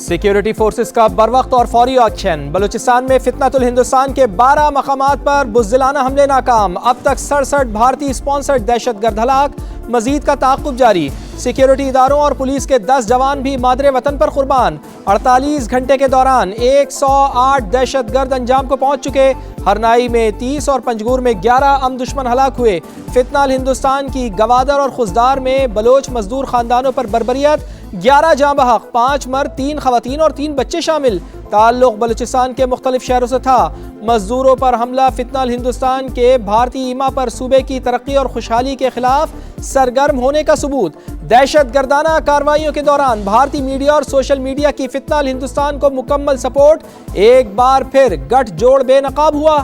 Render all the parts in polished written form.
Security forces का बरवक्त और फौरी एक्शन। बलूचिस्तान में फितनतुल हिंदुस्तान के 12 मकामात पर बुज़दिलाना हमले नाकाम। अब तक 67 भारतीय स्पॉन्सर्ड दहशतगर्द हलाक। मजीद का ताक़ुब जारी। सिक्योरिटी इदारों और पुलिस के 10 जवान भी मादरे वतन पर कुर्बान। 48 घंटे के दौरान 108 दहशतगर्द अंजाम को पहुंच चुके। हरनाई में 30 और पंजगूर में 11 अम दुश्मन हलाक हुए। फितनतुल हिंदुस्तान की गवादर और खुजदार में बलोच मजदूर खानदानों पर बर्बरियत। 11 जाँ बहक, 5 मर्द, 3 खवातीन और 3 बच्चे शामिल। ताल्लुक बलूचिस्तान के मुख्तलिफ शहरों से था। मजदूरों पर हमला फितनतुल हिंदुस्तान के भारतीय ईमा पर सूबे की तरक्की और खुशहाली के खिलाफ सरगर्म होने का सबूत। दहशत गर्दाना कार्रवाइयों के दौरान भारतीय मीडिया और सोशल मीडिया की फितनतुल हिंदुस्तान को मुकम्मल सपोर्ट। एक बार फिर गठजोड़ बेनकाब हुआ।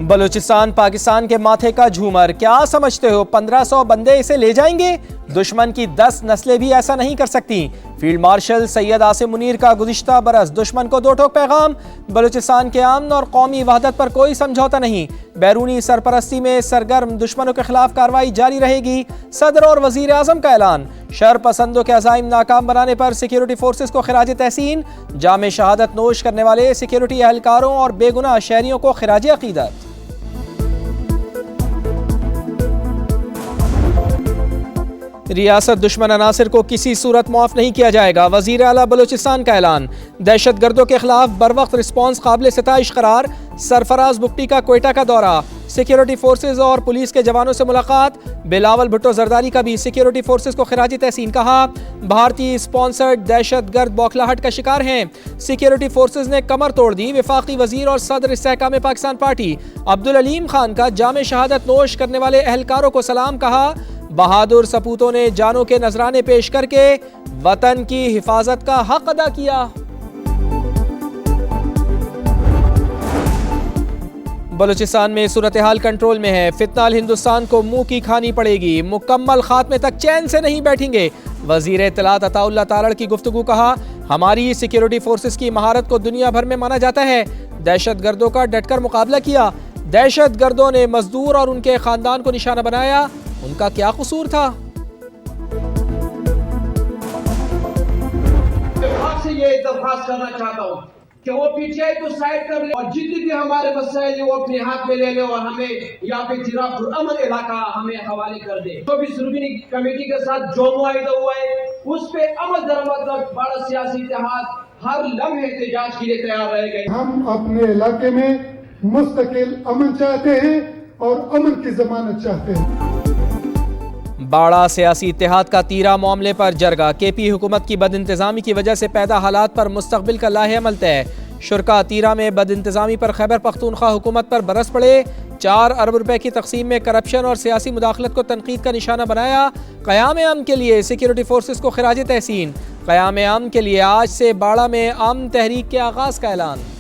बलूचिस्तान पाकिस्तान के माथे का झूमर। क्या समझते हो 1500 बंदे इसे ले जाएंगे? दुश्मन की 10 नस्लें भी ऐसा नहीं कर सकती। फील्ड मार्शल सैयद आसिम मुनीर का गुज़िश्ता बरस दुश्मन को 2 टोक पैगाम। बलूचिस्तान के अमन और कौमी वहदत पर कोई समझौता नहीं। बैरूनी सरपरस्ती में सरगर्म दुश्मनों के खिलाफ कार्रवाई जारी रहेगी। सदर और वजीर आजम का ऐलान। शर पसंदों के अज़ाइम नाकाम बनाने पर सिक्योरिटी फोर्सेस को खिराज तहसीन। जामे शहादत नोश करने वाले सिक्योरिटी एहलकारों और बेगुनाह शहरियों को खिराज अकीदत। रियासत दुश्मन अनासिर को किसी सूरत माफ नहीं किया जाएगा। वजीर आला बलूचिस्तान का ऐलान। दहशत गर्दों के खिलाफ बरवक्त रिस्पॉन्स काबिल सिताइश करार। सरफराज बुगटी का कोयटा का दौरा। सिक्योरिटी फोर्सेज और पुलिस के जवानों से मुलाकात। बिलावल भुट्टो जरदारी का भी सिक्योरिटी फोर्सेज को खिराज तहसीन कहा। भारतीय स्पॉन्सर्ड दहशत गर्द बौखलाहट का शिकार हैं। सिक्योरिटी फोर्सेज ने कमर तोड़ दी। वफाकी वजीर और सदर इस्तेहकाम पाकिस्तान पार्टी अब्दुल अलीम खान का जामे शहादत नोश करने वाले एहलकारों को सलाम कहा। बहादुर सपूतों ने जानों के नजराने पेश करके वतन की हिफाजत का हक अदा किया। बलूचिस्तान में सूरत हाल कंट्रोल में है। फितनतुल हिंदुस्तान को मुंह की खानी पड़ेगी। मुकम्मल खात्मे तक चैन से नहीं बैठेंगे। वजीर इत्तलात अताउल्लाह तारड़ की गुफ्तगू। कहा, हमारी सिक्योरिटी फोर्सेस की महारत को दुनिया भर में माना जाता है। दहशत गर्दों का डटकर मुकाबला किया। दहशत गर्दों ने मजदूर और उनके खानदान को निशाना बनाया। उनका क्या कसूर था? से ये दरख्वास्त करना चाहता हूँ कि वो पीटीआई को साइड कर ले और जितने भी हमारे मसाइल वो अपने हाथ में ले ले और हमें यहाँ पे जिराफुल-अमन इलाका हमें हवाले कर दे। तो भी रुकनी कमेटी के साथ जो मुआहिदा हुआ है उस पे अमल दरअमल बड़ा सियासी इत्तेहाद हर लम्हे एहतजाज के लिए तैयार रहेंगे। हम अपने इलाके में मुस्तकिल अमन चाहते हैं और अमन की जमानत चाहते हैं। बाड़ा सियासी इत्तेहाद का तीरा मामले पर जरगा। केपी हुकूमत की बदइंतजामी की वजह से पैदा हालात पर मुस्तकबिल का लाहे-अमल तय। शुरका तीरा में बदइंतजामी पर खैबर पख्तूनख्वा हुकूमत पर बरस पड़े। 4 अरब रुपए की तकसीम में करप्शन और सियासी मुदाखलत को तनकीद का निशाना बनाया। क़याम अमन के लिए सिक्योरिटी फोर्सेस को खिराज तहसीन। क़याम अमन के लिए आज से बाड़ा में अमन तहरीक के आगाज का ऐलान।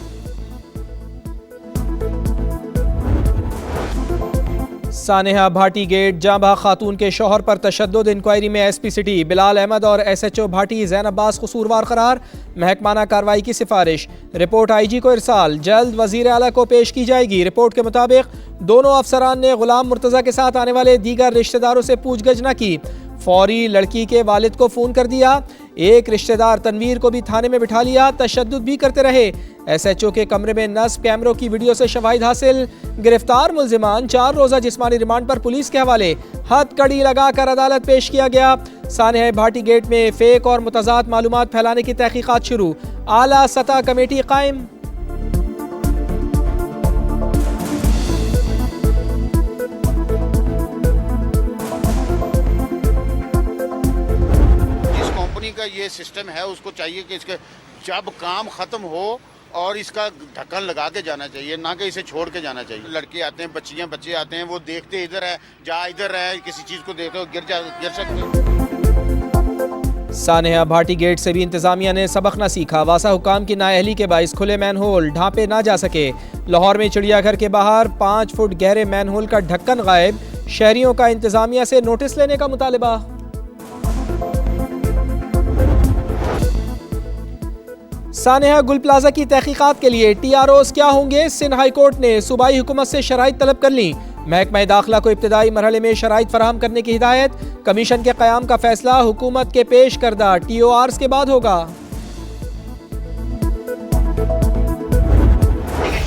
सानेहा भाटी गेट जांबा खातून के शौहर पर तशद्दुद। इंक्वायरी में एसपी सिटी बिलाल अहमद और एसएचओ भाटी ज़ैन अब्बास कसूरवार करार। महकमाना कार्रवाई की सिफारिश। रिपोर्ट आईजी को इरसाल। जल्द वजीर आला को पेश की जाएगी। रिपोर्ट के मुताबिक दोनों अफसरान ने गुलाम मुर्तज़ा के साथ आने वाले दीगर रिश्तेदारों से पूछगछ न की। फौरी लड़की के वालिद को फ़ोन कर दिया। एक रिश्तेदार तनवीर को भी थाने में बिठा लिया। तशद्दुद भी करते रहे। एसएचओ के कमरे में नस्ब कैमरों की वीडियो से शवाहिद हासिल। गिरफ्तार मुल्जिमान 4 रोज़ा जिस्मानी रिमांड पर पुलिस के हवाले। हथकड़ी लगाकर अदालत पेश किया गया। सानेहा भाटी गेट में फेक और मुतज़ाद मालूमात फैलाने की तहकीकात शुरू। आला सतह कमेटी कायम। का ये सिस्टम है उसको चाहिए कि इसके जब काम खत्म हो और इसका ढक्कन लगा के जाना चाहिए, ना कि इसे छोड़ के जाना चाहिए। लड़के आते हैं, बच्चे आते हैं, वो देखते इधर है, जा इधर है, किसी चीज को देखते हो गिर सकते हैं। सानेहा भाटी गेट से भी इंतजामिया ने सबक न सीखा। वासा हुकाम की नाअहली के बाइस खुले मैनहोल ढांपे ना जा सके। लाहौर में चिड़ियाघर के बाहर 5 फुट गहरे मैनहोल का ढक्कन गायब। शहरियों का इंतजामिया से नोटिस लेने का मुतालिबा। सानेहा गुल प्लाजा की तहकीकात के लिए TROs क्या होंगे? सिंध हाई कोर्ट ने सूबाई हुकूमत से शराइत तलब कर ली। महकमा दाखिला को इब्तदाई मरहले में शराइत फराहम करने की हिदायत। कमीशन के क़याम का फैसला हुकूमत के पेश करदा TORs के बाद होगा।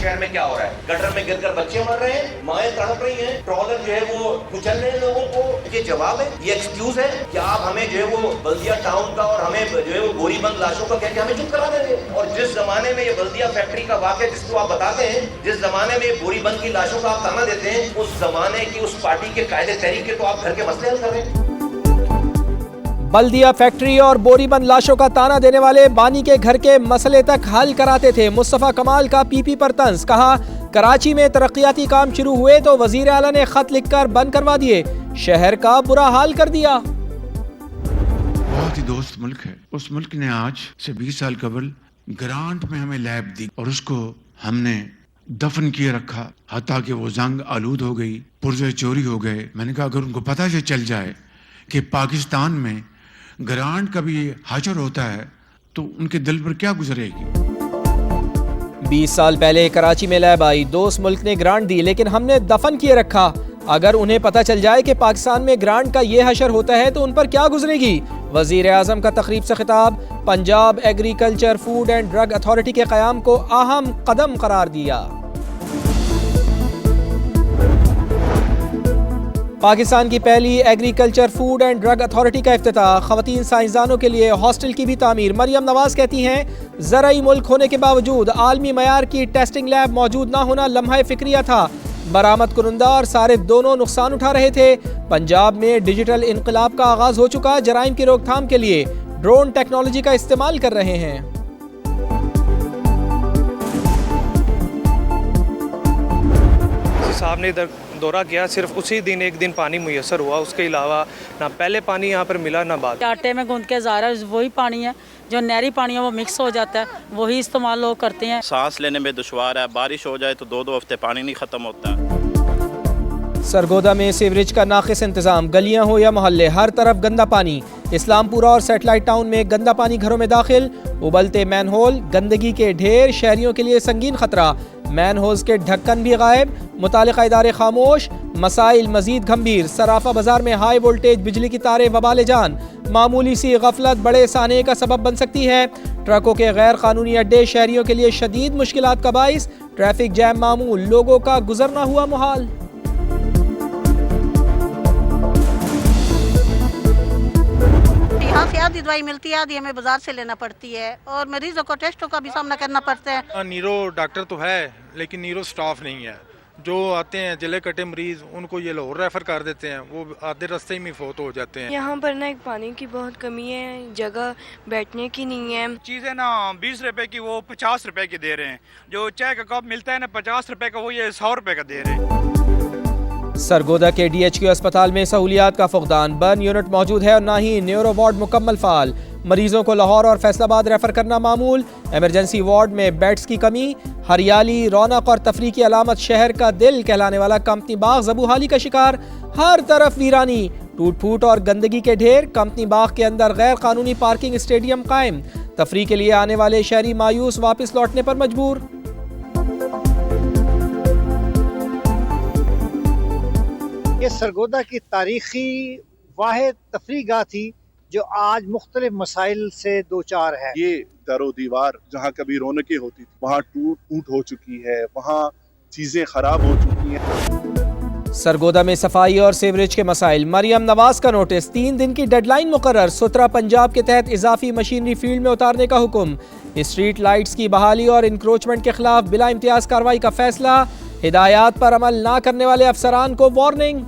शहर में क्या हो रहा है, गटर में गिरकर बच्चे मर रहे हैं, माएं तड़प रही हैं, ट्रॉलर जो है वो कुचल रहे हैं लोगों को। ये जवाब है, ये एक्सक्यूज है कि आप हमें जो है वो बल्दिया टाउन का और हमें जो है वो गोरीबंद लाशों का कह के हमें चुप करा देंगे। और जिस जमाने में ये बल्दिया फैक्ट्री का वाक़या जिसको आप बताते हैं, जिस जमाने में गोरीबंद की लाशों का आप ताना देते हैं, उस जमाने की उस पार्टी के कायदे तहरीक के तो आप घर के मसले हल कर रहे हैं। बल्दिया फैक्ट्री और बोरीबंद लाशों का ताना देने वाले बानी के घर के मसले तक हल कराते थे। मुस्तफा कमाल का PP पर तंज, कहा कराची में तरक्याती काम शुरू हुए तो वजीर आला ने खत लिखकर बंद करवा दिए, शहर का बुरा हाल कर दिया। बहुत ही दोस्त मुल्क है। उस मुल्क ने आज से 20 साल कबल ग्रांट में हमें लैब दी और उसको हमने दफन किए रखा, हत्ता कि वो जंग आलूद हो गई, पुर्जे चोरी हो गए। मैंने कहा अगर उनको पता से चल जाए कि पाकिस्तान में ग्रांट का भी हाजर होता है तो उनके दिल पर क्या गुजरेगी। 20 साल पहले कराची में लैब आई, दोस्त मुल्क ने ग्रांट दी लेकिन हमने दफन किए रखा। अगर उन्हें पता चल जाए कि पाकिस्तान में ग्रांट का ये हशर होता है तो उन पर क्या गुजरेगी। वजीर आजम का तकरीब से खिताब, Punjab agriculture food and drug authority के क़याम को अहम कदम करार दिया। पाकिस्तान की पहली agriculture food and drug authority का इफ्तिताह, ख़वातीन साइंसदानों के लिए हॉस्टल की भी तामीर। मरियम नवाज कहती हैं ज़राई मुल्क होने के बावजूद आलमी मयार की टेस्टिंग लैब मौजूद ना होना लम्हा फिक्रिया था। बरामद कुनंदा और सारे दोनों नुकसान उठा रहे थे। पंजाब में डिजिटल इनकलाब का आगाज हो चुका, जराइम की रोकथाम के लिए ड्रोन टेक्नोलॉजी का इस्तेमाल कर रहे हैं। साहब ने इधर दौरा किया, सिर्फ उसी दिन एक दिन पानी मुयसर हुआ, उसके अलावा ना पहले पानी यहाँ पर मिला ना बाद। आटे में गूंद के जा रहा है, वही पानी है जो नहरी पानी है वो मिक्स हो जाता है, वही इस्तेमाल लोग करते हैं। सांस लेने में दुश्वार है, बारिश हो जाए तो 2-2 हफ्ते पानी नहीं ख़त्म होता। सरगोदा में सीवरेज का नाक़िस इंतजाम, गलियां हो या मोहल्ले हर तरफ गंदा पानी। इस्लामपुरा और सैटेलाइट टाउन में गंदा पानी घरों में दाखिल, उबलते मैनहोल, गंदगी के ढेर, शहरियों के लिए संगीन खतरा। मैनहोल्स के ढक्कन भी गायब, मुतालिका इदारे खामोश, मसाइल मजीद गंभीर। सराफा बाजार में हाई वोल्टेज बिजली की तारें वबाले जान, मामूली सी गफलत बड़े साने का सबब बन सकती है। ट्रकों के गैर कानूनी अड्डे शहरियों के लिए शदीद मुश्किलात का बाइस, ट्रैफिक जैम मामूल, लोगों का गुजरना हुआ मुहाल। यहाँ से आधी दवाई मिलती है, आधी हमें बाजार से लेना पड़ती है और मरीजों को टेस्टों का भी सामना करना पड़ता है। नीरो डॉक्टर तो है लेकिन नीरो स्टाफ नहीं है। जो आते हैं जले कटे मरीज उनको ये लाहौर रेफर कर देते हैं, वो आधे रास्ते में फोत हो जाते हैं। यहाँ पर ना एक पानी की बहुत कमी है, जगह बैठने की नहीं है। चीज़ें ना 20 रुपए की वो 50 रुपए की दे रहे हैं, जो चाय का कप मिलता है ना 50 रुपए का वो ये 100 रुपए का दे रहे हैं। सरगोदा के DHQ अस्पताल में सहूलियात का फुकदान, बर्न यूनिट मौजूद है और ना ही न्यूरो वार्ड मुकम्मल फाल। मरीजों को लाहौर और फैसलाबाद रेफर करना मामूल। इमरजेंसी वार्ड में बेड्स की कमी। हरियाली, रौनक और तफरीह की अलामत शहर का दिल कहलाने वाला कंपनी बाग ज़बूहाली का शिकार, हर तरफ वीरानी, टूट फूट और गंदगी के ढेर। कंपनी बाग के अंदर गैर कानूनी पार्किंग स्टेडियम कायम, तफरीह के लिए आने वाले शहरी मायूस वापस लौटने पर मजबूर। ये सरगोदा की तारीखी वाहिद तफरीगाह थी जो आज मुख्तलिफ मसाइल से दो चार है। ये दरो दीवार जहाँ कभी रौनकें होती थी वहाँ टूट फूट हो चुकी है, वहाँ चीजें खराब हो चुकी हैं। सरगोदा में सफाई और सीवरेज के मसाइल। मरियम नवाज का नोटिस, 3 दिन की डेडलाइन मुकर्रर। सुतरा पंजाब के तहत इजाफी मशीनरी फील्ड में उतारने का हुक्म। स्ट्रीट लाइट्स की बहाली और इंक्रोचमेंट के खिलाफ बिला इम्तियाज कार्रवाई का फैसला। हिदायत पर अमल ना करने वाले अफसरान को वार्निंग।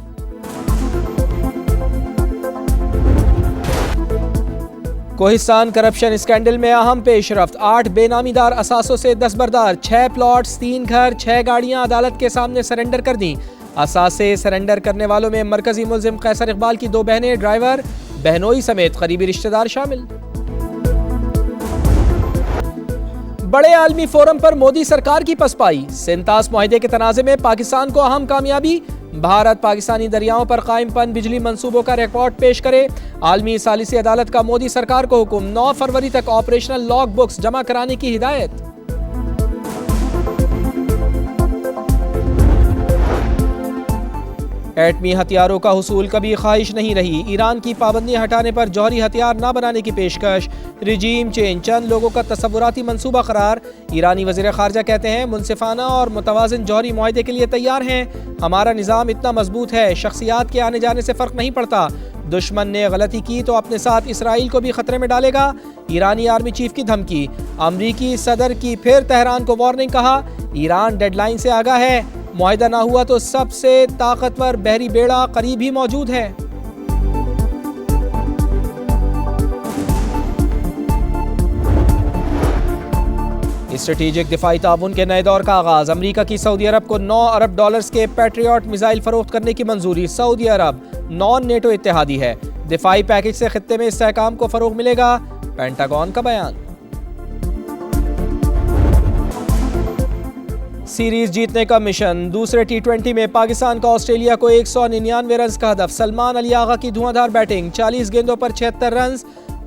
कोहिस्तान करप्शन स्कैंडल में अहम पेशरफ्त, 8 बेनामीदार असासों से दस्तबरदार, 6 प्लॉट्स, 3 घर, 6 गाड़ियां अदालत के सामने सरेंडर कर दी। असासे सरेंडर करने वालों में मरकजी मुल्जिम कैसर इकबाल की 2 बहनें, ड्राइवर, बहनोई समेत करीबी रिश्तेदार शामिल। बड़े आलमी फोरम पर मोदी सरकार की पसपाई। सिंतास मुआहदे के तनाज़े में पाकिस्तान को अहम कामयाबी। भारत पाकिस्तानी दरियाओं पर कायम पन बिजली मंसूबों का रिकॉर्ड पेश करे। आलमी सालिसी अदालत का मोदी सरकार को हुक्म, 9 फरवरी तक ऑपरेशनल लॉग बुक्स जमा कराने की हिदायत। एटमी हथियारों का हुसूल कभी ख्वाहिश नहीं रही, ईरान की पाबंदी हटाने पर जौहरी हथियार न बनाने की पेशकश, रिजीम चेंज चंद लोगों का तस्वुराती मंसूबा करार। ईरानी वज़ीर ख़ारजा कहते हैं मुनसिफाना और मुतवाज़िन जौहरी मुआहदे के लिए तैयार हैं। हमारा निज़ाम इतना मजबूत है, शख्सियात के आने जाने से फ़र्क नहीं पड़ता। दुश्मन ने गलती की तो अपने साथ इसराइल को भी खतरे में डालेगा। ईरानी आर्मी चीफ की धमकी, अमरीकी सदर की फिर तेहरान को वार्निंग, कहा ईरान डेडलाइन से आगा है, मुआहिदा ना हुआ तो सबसे ताकतवर बहरी बेड़ा करीब ही मौजूद है। स्ट्रेटेजिक दिफाई ताउन के नए दौर का आगाज, अमरीका की सऊदी अरब को 9 अरब डॉलर्स के पैट्रियट मिसाइल फरोख्त करने की मंजूरी। सऊदी अरब नॉन नेटो इत्तेहादी है, दिफाई पैकेज से खित्ते में इस्तेहकाम को फरोग मिलेगा, पेंटागन का बयान। सीरीज जीतने का मिशन, दूसरे T20 में पाकिस्तान का ऑस्ट्रेलिया को 199 रन का हदफ। सलमान अली आगा की धुआंधार बैटिंग, 40 गेंदों पर 76 रन।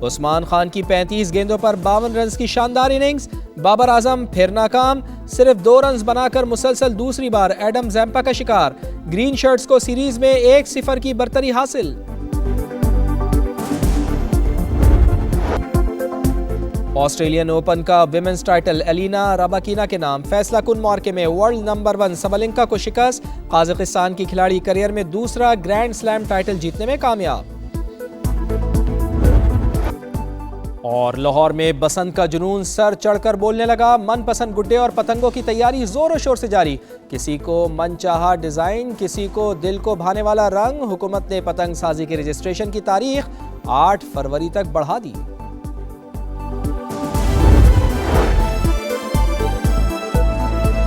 उस्मान खान की 35 गेंदों पर 52 रन की शानदार इनिंग्स। बाबर आजम फिर नाकाम, सिर्फ 2 रन बनाकर मुसलसल दूसरी बार एडम जैम्पा का शिकार। ग्रीन शर्ट्स को सीरीज में 1-0 की बरतरी हासिल। ऑस्ट्रेलियन ओपन का विमेंस टाइटल एलिना रबाकीना के नाम, फैसला कुन मार्के में वर्ल्ड नंबर 1 सबलेंका को शिकस्त। काज़ाकिस्तान की खिलाड़ी करियर में दूसरा ग्रैंड स्लैम टाइटल जीतने में कामयाब। और लाहौर में बसंत का जुनून सर चढ़कर बोलने लगा, मनपसंद गुड्डे और पतंगों की तैयारी जोरों शोर से जारी। किसी को मनचाहा डिजाइन, किसी को दिल को भाने वाला रंग। हुकूमत ने पतंग साजी के रजिस्ट्रेशन की तारीख 8 फरवरी तक बढ़ा दी।